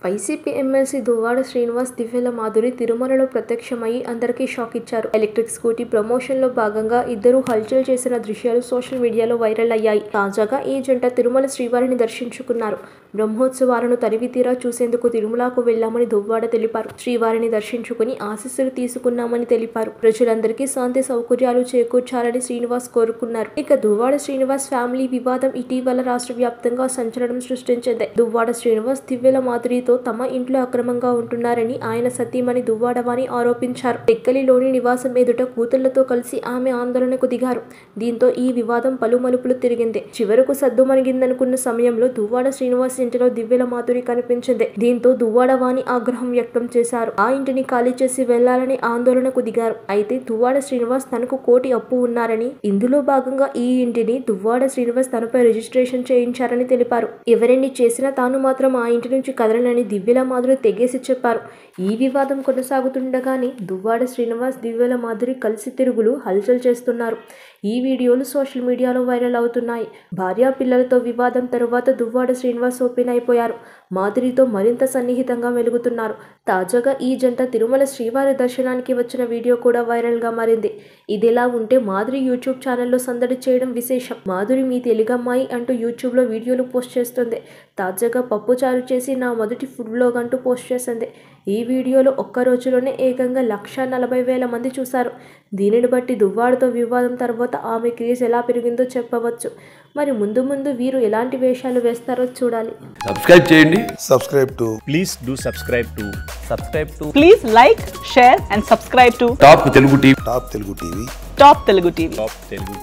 YCP MLC Duvvada Srinivas, దివ్యల Madhuri తిరుమలలో ప్రత్యక్షమయ్యి అందరికీ shock ఇచ్చారు. ఎలక్ట్రిక్ స్కూటీ ప్రమోషన్లో భాగంగా ఇద్దరు హల్చల్ చేసిన దృశ్యాలు సోషల్ మీడియాలో వైరల్ అయ్యాయి. తాజాగా ఈ జంట తిరుమల శ్రీవారిని దర్శించుకున్నారు. బ్రహ్మోత్సవాలను తనివితీరా చూసేందుకు తిరుమలకు వెళ్లామని దువ్వాడ తెలిపారు. శ్రీవారిని దర్శించుకుని ఆశీస్సులు తీసుకున్నామని తెలిపారు. ప్రజలందరికీ శాంతి సౌకర్యాలు చేకూర్చాలని శ్రీనివాస్ కోరుకున్నారు. ఇక దువ్వాడ శ్రీనివాస్ ఫ్యామిలీ వివాదం ఇటీవల రాష్ట్ర వ్యాప్తంగా సంచలనం సృష్టించింది. దువ్వాడ శ్రీనివాస్ దివ్యల మాధురితో తమ ఇంట్లో అక్రమంగా ఉంటున్నారని ఆయన సతీమణి దువ్వాడవాణి ఆరోపించారు. టెక్కలిలోని నివాసం ఎదుట కూతుళ్లతో కలిసి ఆమె ఆందోళనకు దిగారు. దీంతో ఈ వివాదం పలుమలుపులు తిరిగింది. చివరకు సద్దుమణిగిందనుకున్న సమయంలో దువ్వాడ శ్రీనివాస్ ఇంటిలో దివ్యల మాధురి కనిపించింది. దీంతో దువ్వాడవాణి ఆగ్రహం వ్యక్తం చేశారు. ఆ ఇంటిని ఖాళీ చేసి వెళ్లాలని ఆందోళనకు దిగారు. అయితే దువ్వాడ శ్రీనివాస్ తనకు 1 కోటి అప్పు ఉన్నారని, ఇందులో భాగంగా ఈ ఇంటిని దువ్వాడ శ్రీనివాస్ తనపై రిజిస్ట్రేషన్ చేయించారని తెలిపారు. ఎవరెన్ని చేసినా తాను మాత్రం ఆ ఇంటి నుంచి కదలనని దివ్యల మాధురి తెగేసి చెప్పారు. ఈ వివాదం కొనసాగుతుండగానే దువ్వాడ శ్రీనివాస్, దివ్యల మాధురి కలిసి తిరుగులు హల్చల్ చేస్తున్నారు. ఈ వీడియోలు సోషల్ మీడియాలో వైరల్ అవుతున్నాయి. భార్యా పిల్లలతో వివాదం తరువాత దువ్వాడ శ్రీనివాస్ ఓపెన్ అయిపోయారు. మాధురితో మరింత సన్నిహితంగా మెలుగుతున్నారు. తాజాగా ఈ జంట తిరుమల శ్రీవారి దర్శనానికి వచ్చిన వీడియో కూడా వైరల్గా మారింది. ఇదిలా ఉంటే మాధురి యూట్యూబ్ ఛానల్లో సందడి చేయడం విశేషం. మాధురి మీ తెలుగమ్మాయి అంటూ యూట్యూబ్లో వీడియోలు పోస్ట్ చేస్తుంది. తాజాగా పప్పుచారు చేసి నా మొదటి ఫుడ్ బ్లాగ్ అంటూ పోస్ట్ చేసింది. ఈ వీడియోలో ఒక్క రోజులోనే ఏకంగా 1,40,000 మంది చూశారు. దీనిని బట్టి దువ్వాడతో వివాదం తర్వాత ఆమె క్రేజ్ ఎలా పెరిగిందో చెప్పవచ్చు. మరి ముందు ముందు వీరు ఎలాంటి వేషాలు వేస్తారో చూడాలి. సబ్స్క్రైబ్ చేయండి. Please like, share and subscribe to top Telugu TV. Top Telugu TV.